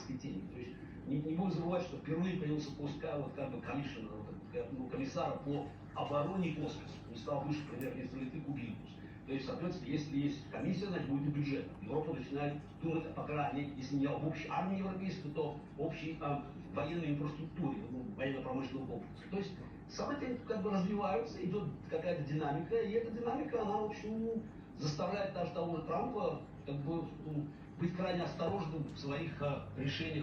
американской теме. То есть не будем забывать, что впервые появился пост комиссара по обороне и космосу. Не стал выше премьер-министра Литвы Кубинус. То есть, соответственно, если есть комиссия, значит будет и бюджет. Европа начинает думать о программе, если не об общей армии европейской, то общей военной инфраструктуре, военно-промышленном комплексе. То есть события развиваются, идет какая-то динамика, и эта динамика, она, в общем, заставляет даже того же Трампа быть крайне осторожным в своих решениях